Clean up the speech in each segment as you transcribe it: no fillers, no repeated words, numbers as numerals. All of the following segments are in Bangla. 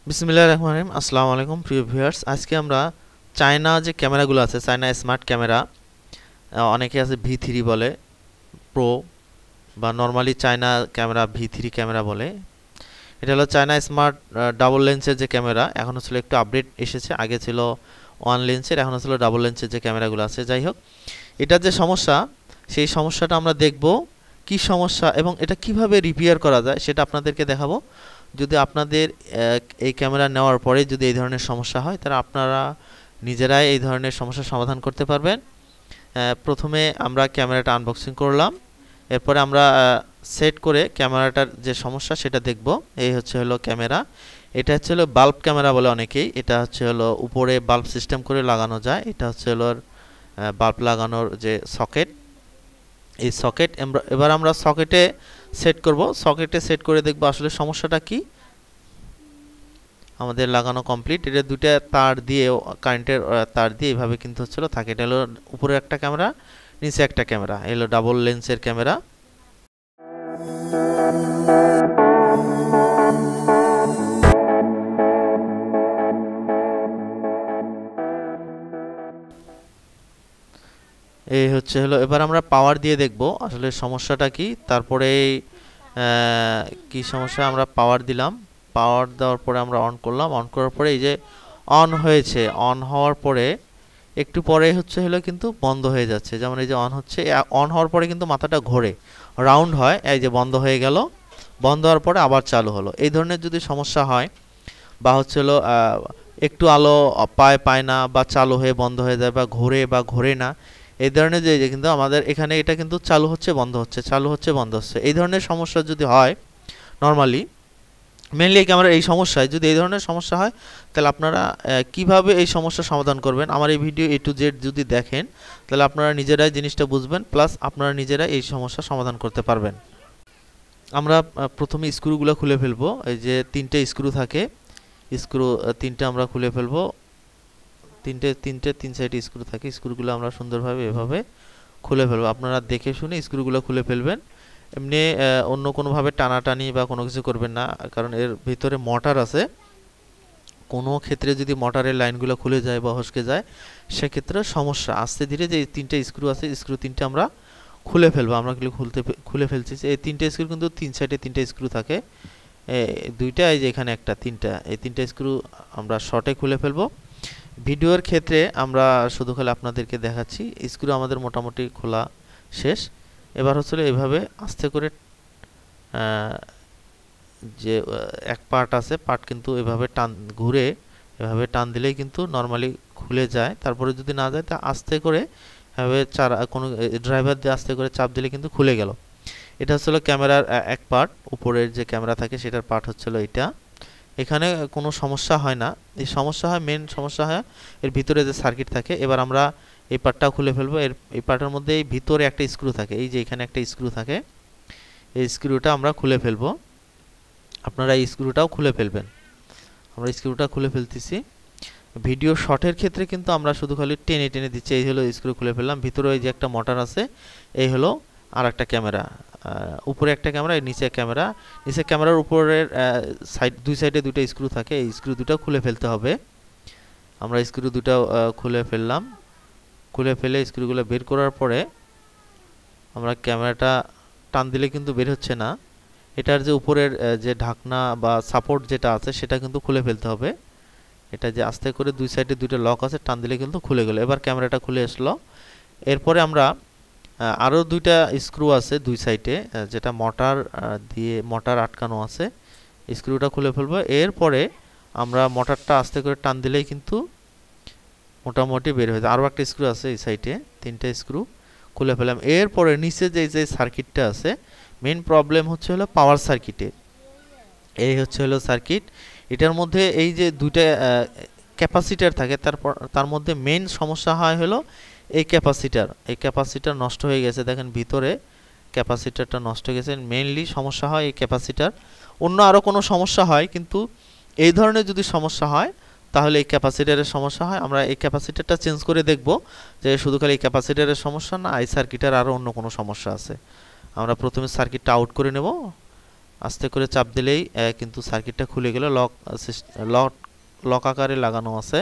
বিসমিল্লাহির রহমানির রহিম। আসসালামু আলাইকুম প্রিয় ভিউয়ার্স। আজকে আমরা চায়না যে ক্যামেরাগুলো আছে, চায়না স্মার্ট ক্যামেরা, অনেকে আছে V3 বলে, প্রো বা normally China camera V3 camera বলে। এটা হলো চায়না স্মার্ট ডাবল লেন্সের যে ক্যামেরা। এখন আসলে একটু আপডেট এসেছে, আগে ছিল ওয়ান লেন্সের, এখন আসলে ডাবল লেন্সের যে ক্যামেরাগুলো আছে। যাই হোক, এটার যে সমস্যা, সেই সমস্যাটা আমরা দেখব কি সমস্যা এবং এটা কিভাবে রিপেয়ার করা যায় সেটা আপনাদেরকে দেখাবো। যদি আপনাদের এই ক্যামেরা নেওয়ার পরে যদি এই ধরনের সমস্যা হয়, তাহলে আপনারা নিজেরাই এই ধরনের সমস্যার সমাধান করতে পারবেন। প্রথমে আমরা ক্যামেরাটা আনবক্সিং করলাম, এরপরে আমরা সেট করে ক্যামেরাটার যে সমস্যা সেটা দেখব। এই হলো ক্যামেরা। এটা হলো বাল্ব ক্যামেরা বলে অনেকেই। এটা হলো উপরে বাল্ব সিস্টেম করে লাগানো যায়। এটা হলো বাল্ব লাগানোর যে সকেট, এই সকেট। এবার আমরা সকেটে সেট করব। সকেটে সেট করে দেখব আসলে সমস্যাটা কি। আমাদের লাগানো কমপ্লিট। এটা দুইটা তার দিয়ে, কারেন্টের তার দিয়ে এইভাবে কিন্তু থাকে। এটা হলো উপরে একটা ক্যামেরা, নিচে একটা ক্যামেরা। এই হলো ডাবল লেন্সের ক্যামেরা। এই হলো এবার আমরা পাওয়ার দিয়ে দেখব আসলে সমস্যাটা কি। তারপরে কি সমস্যা, আমরা পাওয়ার দিলাম। পাওয়ার দেওয়ার পরে আমরা অন করলাম। অন করার পরে এই যে অন হয়েছে, অন হওয়ার পরে একটু পরে হলো কিন্তু বন্ধ হয়ে যাচ্ছে। যেমন এই যে অন হচ্ছে, অন হওয়ার পরে কিন্তু মাথাটা ঘোরে, রাউন্ড হয়। এই যে বন্ধ হয়ে গেল, বন্ধ হওয়ার পরে আবার চালু হলো। এই ধরনের যদি সমস্যা হয় বা একটু আলো পায় না, বা চালু হয়ে বন্ধ হয়ে যায়, বা ঘোরে বা ঘোরে না, এই ধরনের যে কিন্তু আমাদের এখানে এটা কিন্তু চালু হচ্ছে বন্ধ হচ্ছে, চালু হচ্ছে বন্ধ হচ্ছে, এই ধরনের সমস্যা যদি হয়, নর্মালি মেনলি ক্যামেরার এই সমস্যায় যদি এই ধরনের সমস্যা হয়, তাহলে আপনারা কিভাবে এই সমস্যার সমাধান করবেন, আমার এই ভিডিও A to Z যদি দেখেন, তাহলে আপনারা নিজেরাই জিনিসটা বুঝবেন, প্লাস আপনারা নিজেরাই এই সমস্যার সমাধান করতে পারবেন। আমরা প্রথমে স্ক্রুগুলো খুলে ফেলবো। এই যে তিনটে স্ক্রু থাকে, স্ক্রু তিনটে আমরা খুলে ফেলবো। তিন সাইডে স্ক্রু থাকে, স্ক্রুগুলো আমরা সুন্দরভাবে এভাবে খুলে ফেলবো। আপনারা দেখে শুনে স্ক্রুগুলো খুলে ফেলবেন। এমনি অন্য কোনোভাবে টানাটানি বা কোনো কিছু করবেন না, কারণ এর ভিতরে মোটর আছে। কোনো ক্ষেত্রে যদি মোটরের লাইনগুলো খুলে যায় বা হসকে যায়, সেক্ষেত্রে সমস্যা। আস্তে ধীরে যে তিনটে স্ক্রু আছে, স্ক্রু তিনটে আমরা খুলে ফেলবো। আমরা খুলে ফেলছি। এই তিনটে স্ক্রু কিন্তু তিন সাইডে তিনটে স্ক্রু থাকে, দুইটা, এই যে এখানে একটা, তিনটা, এই তিনটা স্ক্রু আমরা শর্টে খুলে ফেলবো। ভিডিওর ক্ষেত্রে আমরা শুধু খালি আপনাদেরকে দেখাচ্ছি। স্ক্রু আমাদের মোটামুটি খোলা শেষ। এবার এইভাবে আস্তে করে যে এক পার্ট আছে, পার্ট কিন্তু এভাবে টান ঘুরে, এভাবে টান দিলেই কিন্তু নর্মালি খুলে যায়। তারপরে যদি না যায়, তা আস্তে করে এভাবে কোনো ড্রাইভার দিয়ে আস্তে করে চাপ দিলে কিন্তু খুলে গেল। এটা ক্যামেরার এক পার্ট, উপরের যে ক্যামেরা থাকে সেটার পার্ট এটা। এখানে কোনো সমস্যা হয় না। এই সমস্যা হয়, মেন সমস্যা হয় এর ভিতরে যে সার্কিট থাকে। এবার আমরা এই পার্টটাও খুলে ফেলবো। এই পার্টের মধ্যে এই ভিতরে একটা স্ক্রু থাকে, এই যে এখানে একটা স্ক্রু থাকে, এই স্ক্রুটা আমরা খুলে ফেলবো। আপনারা এই স্ক্রুটাও খুলে ফেলবেন। আমরা স্ক্রুটা খুলে ফেলতেছি। ভিডিও শর্টের ক্ষেত্রে কিন্তু আমরা শুধু খালি টেনে টেনে দিচ্ছি। এই হলো স্ক্রু খুলে ফেললাম। ভিতরে এই যে একটা মোটর আছে, এই হলো আর একটা ক্যামেরা, উপরে একটা ক্যামেরা, নিচে ক্যামেরা। নিচে ক্যামেরার উপরের দুই সাইডে দুটো স্ক্রু থাকে, এই স্ক্রু দুটো খুলে ফেলতে হবে। আমরা স্ক্রু দুটো খুলে ফেললাম। খুলে ফেলে স্ক্রুগুলো বের করার পরে আমরা ক্যামেরাটা টান দিলে কিন্তু বের হচ্ছে না। এটার যে উপরের যে ঢাকনা বা সাপোর্ট যেটা আছে, সেটা কিন্তু খুলে ফেলতে হবে। এটা যে আস্তে করে দুই সাইডে দুটো লক আছে, টান দিলে কিন্তু খুলে গেল। এবার ক্যামেরাটা খুলে আসলো। এরপরে আমরা আরও দুইটা স্ক্রু আছে দুই সাইডে, যেটা মোটর আটকানো আছে, স্ক্রুটা খুলে ফেলবো। এরপরে আমরা মোটরটা আস্তে করে টান দিলেই কিন্তু মোটামুটি বের হয়ে যায়। আরও একটা স্ক্রু আছে এই সাইডে, তিনটে স্ক্রু খুলে ফেললাম। এরপরে নিচে যে সার্কিটটা আছে, মেন প্রবলেম হলো পাওয়ার সার্কিটে। এই হলো সার্কিট। এটার মধ্যে এই যে দুইটা ক্যাপাসিটার থাকে, তার মধ্যে মেন সমস্যা হয় এই ক্যাপাসিটার নষ্ট হয়ে গেছে। দেখেন ভিতরে ক্যাপাসিটারটা নষ্ট হয়ে গেছে। মেইনলি সমস্যা হয় এই ক্যাপাসিটার। অন্য আরও কোনো সমস্যা হয়, কিন্তু এই ধরনের যদি সমস্যা হয়, তাহলে এই ক্যাপাসিটারের সমস্যা হয়। আমরা এই ক্যাপাসিটারটা চেঞ্জ করে দেখব যে শুধু খালি এই ক্যাপাসিটারের সমস্যা না, এই সার্কিটের আরও অন্য কোনো সমস্যা আছে। আমরা প্রথমে সার্কিটটা আউট করে নেব। আস্তে করে চাপ দিলেই কিন্তু সার্কিটটা খুলে গেল। লক লক আকারে লাগানো আছে,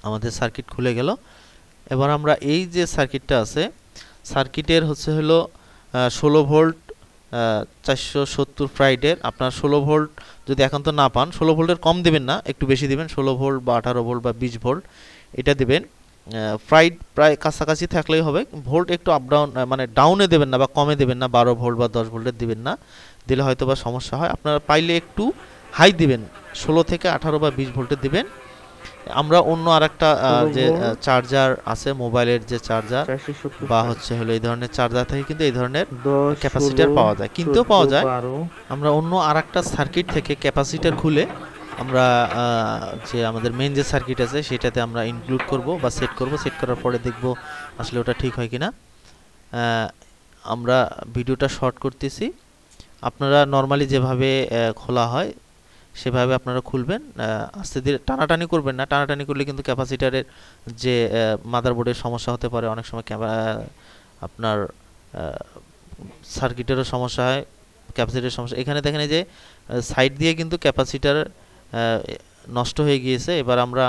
আমাদের সার্কিট খুলে গেল। এবার আমরা এই যে সার্কিটটা আছে, সার্কিটের হলো 16 ভোল্ট 470 ফ্রাইডের। আপনার 16 ভোল্ট যদি একান্ত না পান, 16 ভোল্টের কম দিবেন না, একটু বেশি দিবেন, 16 ভোল্ট বা 18 ভোল্ট বা 20 ভোল্ট এটা দিবেন। ফ্রাইড প্রায় কাছাকাছি থাকলেই হবে, ভোল্ট একটু আপ ডাউন মানে ডাউনে দেবেন না বা কমে দেবেন না, 12 ভোল্ট বা 10 ভোল্টের দিবেন না, দিলে হয়তো বা সমস্যা হয়। আপনারা পাইলে একটু হাই দিবেন, 16 থেকে 18 বা 20 ভোল্টের দিবেন। আমরা অন্য আরেকটা যে চার্জার আছে, মোবাইলের যে চার্জার বা এই ধরনের চার্জার থেকে কিন্তু এই ধরনের ক্যাপাসিটর পাওয়া যায়, কিনতেও পাওয়া যায়। আমরা অন্য আরেকটা সার্কিট থেকে ক্যাপাসিটর খুলে আমরা যে আমাদের মেইন যে সার্কিট আছে সেটাতে আমরা ইনক্লুড করব বা সেট করব। সেট করার পরে দেখব আসলে ওটা ঠিক হয় কিনা। আমরা ভিডিওটা শর্ট করতেছি, আপনারা নরমালি যেভাবে খোলা হয় সেভাবে আপনারা খুলবেন। আস্তে ধীরে টানাটানি করবেন না, টানাটানি করলে কিন্তু ক্যাপাসিটারের যে মাদারবোর্ডের সমস্যা হতে পারে, অনেক সময় আপনার সার্কিটেরও সমস্যা হয়, ক্যাপাসিটারের সমস্যা। এখানে দেখেন এই যে সাইড দিয়ে কিন্তু ক্যাপাসিটার নষ্ট হয়ে গিয়েছে। এবার আমরা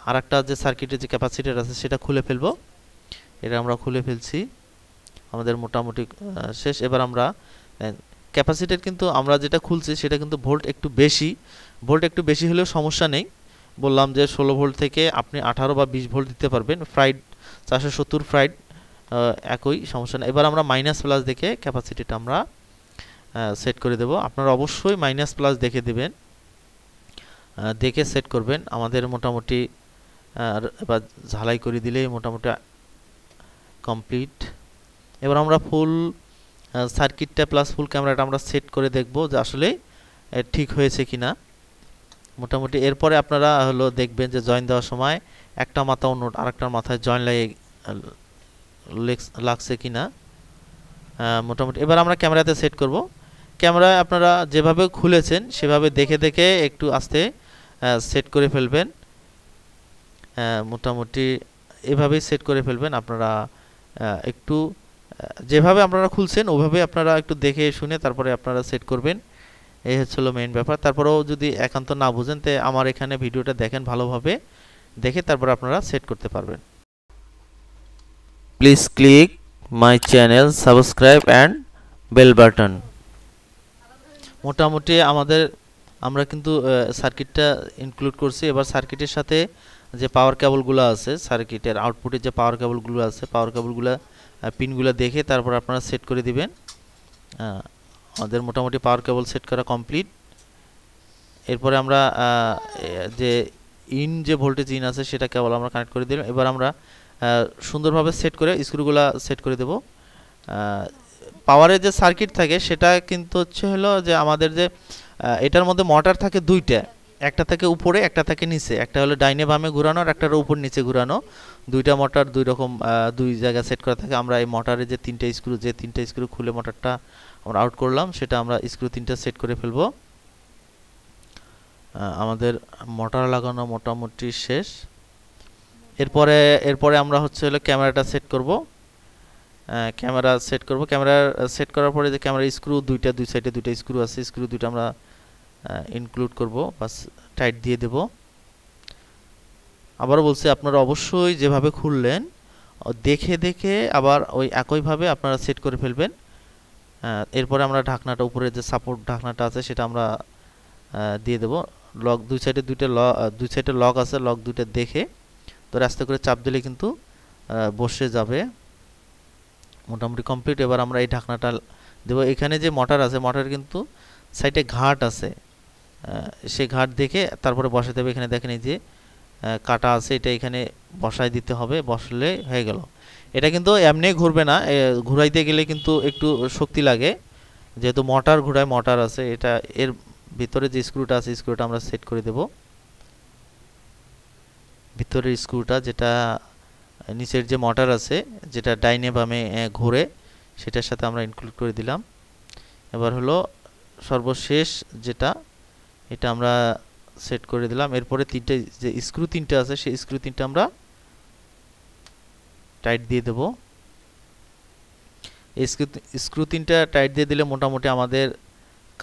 আরেকটা যে সার্কিটের যে ক্যাপাসিটার আছে সেটা খুলে ফেলবো। এটা আমরা খুলে ফেলছি, আমাদের মোটামুটি শেষ। এবার আমরা ক্যাপাসিটর কিন্তু আমরা যেটা খুলছি সেটা কিন্তু ভোল্ট একটু বেশি হলেও সমস্যা নেই। বললাম যে 16 ভোল্ট থেকে আপনি 18 বা 20 ভোল্ট দিতে পারবেন, ফ্রাইড 470 ফ্রাইড একই সমস্যা নেই। এবার আমরা মাইনাস প্লাস দেখে ক্যাপাসিটিটা আমরা সেট করে দেব। আপনারা অবশ্যই মাইনাস প্লাস দেখে দেবেন, দেখে সেট করবেন। আমাদের মোটামুটি এবার ঝালাই করে দিলেই মোটামুটি কমপ্লিট। এবার আমরা ফুল সার্কিটটা প্লাস ফুল ক্যামেরাটা আমরা সেট করে দেখব যে আসলে ঠিক হয়েছে কিনা মোটামুটি। এরপরে আপনারা দেখবেন যে জয়েন দেওয়ার সময় একটা মাথা অন্য আরেকটার মাথায় জয়েন লাগছে কিনা মোটামুটি। এবার আমরা ক্যামেরাতে সেট করব। ক্যামেরায় আপনারা যেভাবে খুলেছেন সেভাবে দেখে দেখে একটু আস্তে সেট করে ফেলবেন, মোটামুটি এভাবেই সেট করে ফেলবেন। আপনারা একটু যেভাবে আপনারা খুলছেন ওইভাবে আপনারা একটু দেখে শুনে তারপরে আপনারা সেট করবেন। এই হলো মেইন ব্যাপার। তারপরেও যদি একান্ত না বুঝেন তো আমার এখানে ভিডিওটা দেখেন, ভালোভাবে দেখে তারপর আপনারা সেট করতে পারবেন। Please click my channel, subscribe and bell button. মোটামুটি আমরা কিন্তু সার্কিটটা ইনক্লুড করছি। এবার সার্কিটের সাথে যে পাওয়ার কেবলগুলো আছে, সার্কিটের আউটপুটের যে পাওয়ার কেবলগুলো আছে, পাওয়ার কেবলগুলো পিনগুলো দেখে তারপর আপনারা সেট করে দিবেন। আমাদের মোটামুটি পাওয়ার কেবল সেট করা কমপ্লিট। এরপরে আমরা যে যে ভোল্টেজ ইন আছে সেটা কেবল আমরা কানেক্ট করে দিলাম। এবার আমরা সুন্দরভাবে সেট করে স্ক্রুগুলো সেট করে দেব। পাওয়ারের যে সার্কিট থাকে সেটা কিন্তু যে আমাদের যে এটার মধ্যে মোটর থাকে দুইটা, একটা থাকে উপরে একটা থাকে নিচে, একটা হলো ডাইনে বামে ঘোরানো আর একটা হলো উপর নিচে ঘোরানো। দুইটা মোটর দুই রকম দুই জায়গায় সেট করা থাকে। আমরা এই মোটরের যে তিনটা স্ক্রু খুলে মোটরটা আমরা আউট করলাম, সেটা আমরা স্ক্রু তিনটা সেট করে ফেলবো। আমাদের মোটর লাগানো মোটামুটি শেষ। এরপরে আমরা ক্যামেরাটা সেট করব। ক্যামেরা সেট করার পরে যে ক্যামেরা স্ক্রু দুই সাইডে দুইটা স্ক্রু আছে, স্ক্রু দুইটা আমরা ইনক্লুড করব, বাস টাইট দিয়ে দেব। আবারও বলছি আপনারা অবশ্যই যেভাবে খুললেন দেখে দেখে আবার ওই একইভাবে আপনারা সেট করে ফেলবেন। এরপরে আমরা ঢাকনাটা, উপরে যে সাপোর্ট ঢাকনাটা আছে সেটা আমরা দিয়ে দেব। লক দুই সাইডে লক আছে, লক দুইটা দেখে ধরে আস্তে করে চাপ দিলে কিন্তু বসে যাবে। মোটামুটি কমপ্লিট। এবার আমরা এই ঢাকনাটা দেব। এখানে যে মোটর আছে, মোটরের কিন্তু সাইডে ঘাট আছে, সেই ঘাট দেখে তারপরে বসাতে হবে। এখানে দেখেন এই যে কাটা আছে, এটা এখানে বসায় দিতে হবে, বসলে হয়ে গেল। এটা কিন্তু এমনি ঘুরবে না, ঘুরাইতে গেলে কিন্তু একটু শক্তি লাগে, যেহেতু মোটর আছে। এটা এর ভিতরে যে স্ক্রুটা আছে স্ক্রুটা আমরা সেট করে দেব। ভিতরের স্ক্রুটা যেটা নিচের যে মোটর আছে যেটা ডাইনে বামে ঘুরে সেটার সাথে আমরা ইনক্লুড করে দিলাম। এবার সর্বশেষ যেটা, এটা আমরা সেট করে দিলাম। এরপরে তিনটে যে স্ক্রু তিনটে আছে সেই স্ক্রু তিনটে আমরা টাইট দিয়ে দেব। এই স্ক্রু তিনটা টাইট দিয়ে দিলে মোটামুটি আমাদের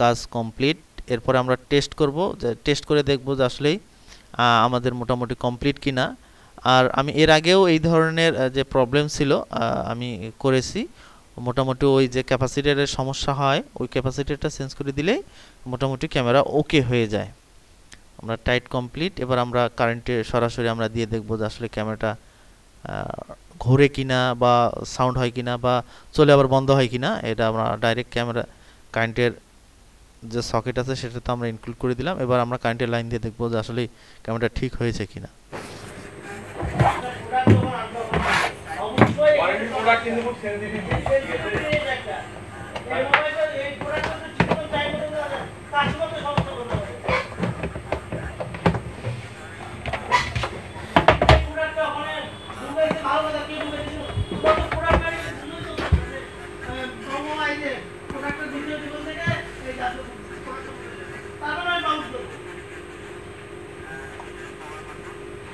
কাজ কমপ্লিট। এরপরে আমরা টেস্ট করব, যে টেস্ট করে দেখব যে আসলেই আমাদের মোটামুটি কমপ্লিট কিনা। আর আমি এর আগেও এই ধরনের যে প্রবলেম ছিল আমি করেছি। মোটামুটি ওই যে ক্যাপাসিটরের সমস্যা হয়, ওই ক্যাপাসিটরটা চেঞ্জ করে দিলেই মোটামুটি ক্যামেরা ওকে হয়ে যায়। আমরা টাইট কমপ্লিট। এবার আমরা কারেন্টে সরাসরি আমরা দিয়ে দেখব যে আসলে ক্যামেরাটা ঘোরে কিনা বা সাউন্ড হয় কিনা বা চলে আবার বন্ধ হয় কিনা। এটা আমরা ডাইরেক্ট ক্যামেরা কারেন্টের যে সকেট আছে সেটা তো আমরা ইনক্লুড করে দিলাম। এবার আমরা কারেন্টের লাইন দিয়ে দেখব যে আসলে ক্যামেরাটা ঠিক হয়েছে কিনা।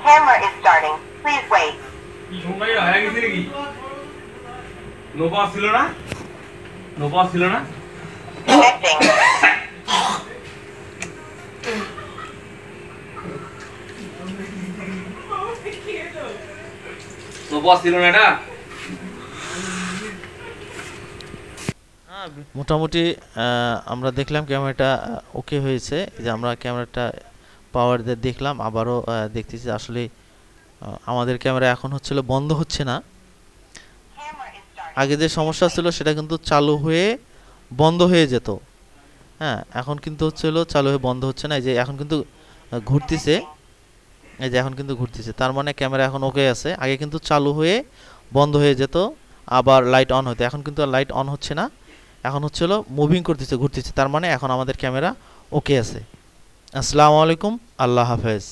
Camera is starting. Please wait. কি সময় হয়ে গেছে নাকি? নোপা ছিল না? নোপা ছিল না? Connecting. নোপা ছিল না এটা? মোটামুটি আমরা দেখলাম ক্যামেরাটা ওকে হয়েছে। এই যে আমরা ক্যামেরাটা পাওয়ার দিয়ে দেখলাম, আবারও দেখতেছি আসলে আমাদের ক্যামেরা এখন হচ্ছিল বন্ধ হচ্ছে না। আগে যে সমস্যা ছিল সেটা কিন্তু চালু হয়ে বন্ধ হয়ে যেত। হ্যাঁ, এখন কিন্তু হচ্ছিল চালু হয়ে বন্ধ হচ্ছে না। এই যে এখন কিন্তু ঘুরতেছে, এই যে এখন কিন্তু ঘুরতেছে, তার মানে ক্যামেরা এখন ওকে আছে। আগে কিন্তু চালু হয়ে বন্ধ হয়ে যেত, আবার লাইট অন হতো। এখন কিন্তু আর লাইট অন হচ্ছে না, এখন হচ্ছিল মুভিং করতেছে, ঘুরতেছে, তার মানে এখন আমাদের ক্যামেরা ওকে আছে। আসসালামু আলাইকুম, আল্লাহ হাফেজ।